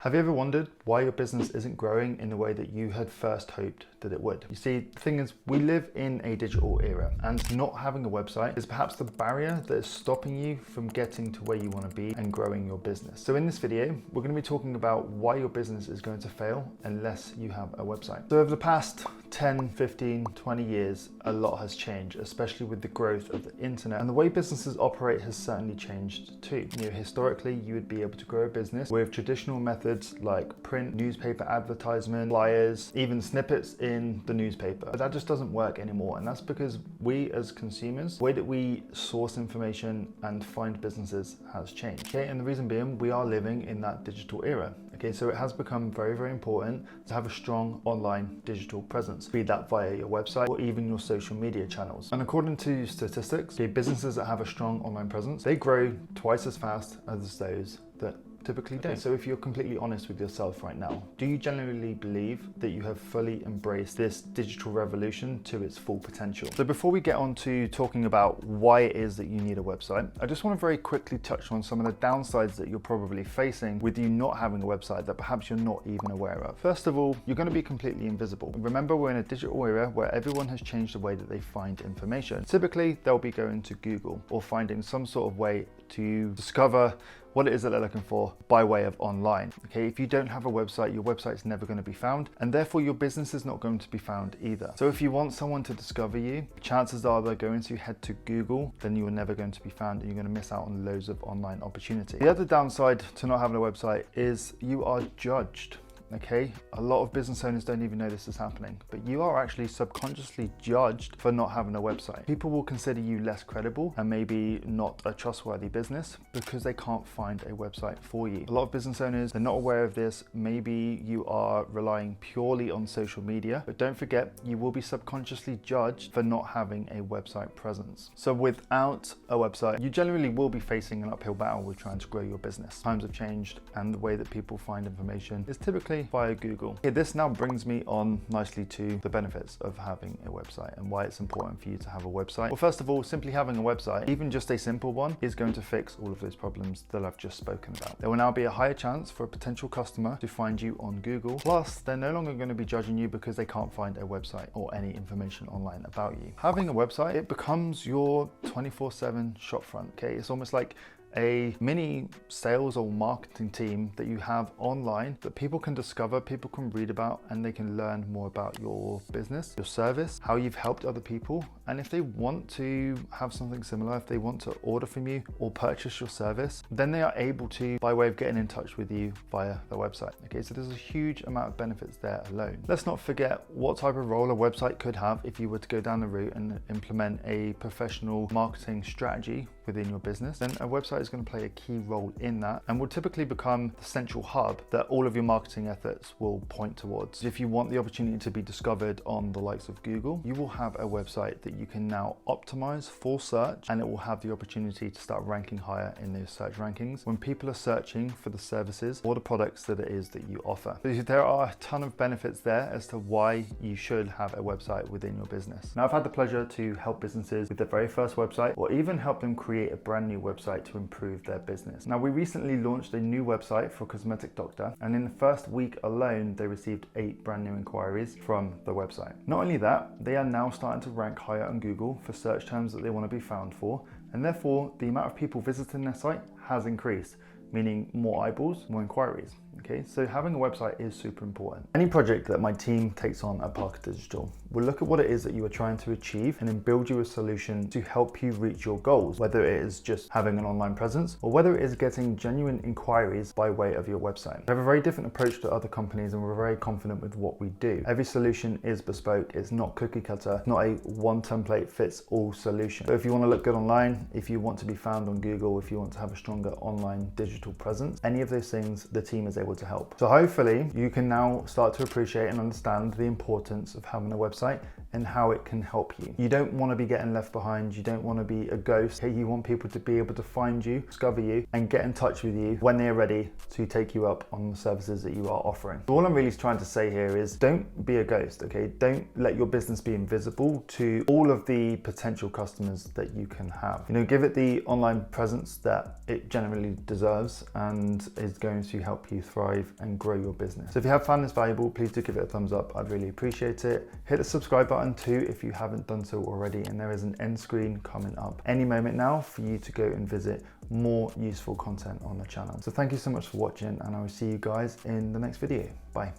Have you ever wondered why your business isn't growing in the way that you had first hoped that it would? You see, the thing is, we live in a digital era, and not having a website is perhaps the barrier that is stopping you from getting to where you want to be and growing your business. So in this video, we're going to be talking about why your business is going to fail unless you have a website. So over the past 10, 15, 20 years, a lot has changed, especially with the growth of the internet, and the way businesses operate has certainly changed too. Historically, you would be able to grow a business with traditional methods like print, newspaper advertisement, flyers, even snippets in the newspaper. But that just doesn't work anymore, and that's because we as consumers, the way that we source information and find businesses has changed. Okay, and the reason being, we are living in that digital era. Okay, so it has become very, very important to have a strong online digital presence, be that via your website or even your social media channels. And according to statistics, okay, businesses that have a strong online presence, they grow twice as fast as those that typically don't. So if you're completely honest with yourself right now, do you genuinely believe that you have fully embraced this digital revolution to its full potential? So before we get on to talking about why it is that you need a website, I just want to very quickly touch on some of the downsides that you're probably facing with you not having a website that perhaps you're not even aware of. First of all, you're going to be completely invisible. Remember, we're in a digital era where everyone has changed the way that they find information. Typically, they'll be going to Google or finding some sort of way to discover what it is that they're looking for by way of online. Okay, if you don't have a website, your website's never going to be found, and therefore your business is not going to be found either. So if you want someone to discover you, chances are they're going to head to Google, then you are never going to be found and you're going to miss out on loads of online opportunity. The other downside to not having a website is you are judged. Okay, a lot of business owners don't even know this is happening, but you are actually subconsciously judged for not having a website. People will consider you less credible and maybe not a trustworthy business because they can't find a website for you. A lot of business owners are not aware of this. Maybe you are relying purely on social media, but don't forget, you will be subconsciously judged for not having a website presence. So without a website, you generally will be facing an uphill battle with trying to grow your business. Times have changed, and the way that people find information is typically via Google. Okay, this now brings me on nicely to the benefits of having a website and why it's important for you to have a website. Well, first of all, simply having a website, even just a simple one, is going to fix all of those problems that I've just spoken about. There will now be a higher chance for a potential customer to find you on Google. Plus, they're no longer going to be judging you because they can't find a website or any information online about you. Having a website, it becomes your 24/7 shopfront. Okay, it's almost like a mini sales or marketing team that you have online that people can discover, people can read about, and they can learn more about your business, your service, how you've helped other people. And if they want to have something similar, if they want to order from you or purchase your service, then they are able to by way of getting in touch with you via the website. Okay, so there's a huge amount of benefits there alone. Let's not forget what type of role a website could have if you were to go down the route and implement a professional marketing strategy within your business. Then a website is going to play a key role in that and will typically become the central hub that all of your marketing efforts will point towards. If you want the opportunity to be discovered on the likes of Google, you will have a website that you can now optimize for search, and it will have the opportunity to start ranking higher in those search rankings when people are searching for the services or the products that it is that you offer. So there are a ton of benefits there as to why you should have a website within your business. Now, I've had the pleasure to help businesses with their very first website or even help them create a brand new website to improve their business. Now, we recently launched a new website for Cosmetic Doctor, and in the first week alone, they received 8 brand new inquiries from the website. Not only that, they are now starting to rank higher on Google for search terms that they want to be found for, and therefore the amount of people visiting their site has increased, meaning more eyeballs, more inquiries. Okay, so having a website is super important. Any project that my team takes on at Parker Digital will look at what it is that you are trying to achieve and then build you a solution to help you reach your goals, whether it is just having an online presence or whether it is getting genuine inquiries by way of your website. We have a very different approach to other companies, and we're very confident with what we do. Every solution is bespoke. It's not cookie cutter, not a one template fits all solution. So if you want to look good online, if you want to be found on Google, if you want to have a stronger online digital presence, any of those things, the team is able to help. So hopefully you can now start to appreciate and understand the importance of having a website and how it can help you. You don't want to be getting left behind. You don't want to be a ghost. You want people to be able to find you, discover you, and get in touch with you when they're ready to take you up on the services that you are offering. So all I'm really trying to say here is don't be a ghost, okay? Don't let your business be invisible to all of the potential customers that you can have. Give it the online presence that it generally deserves and is going to help you thrive and grow your business. So if you have found this valuable, please do give it a thumbs up. I'd really appreciate it. Hit the subscribe button too if you haven't done so already, and there is an end screen coming up any moment now for you to go and visit more useful content on the channel. So thank you so much for watching, and I will see you guys in the next video. Bye.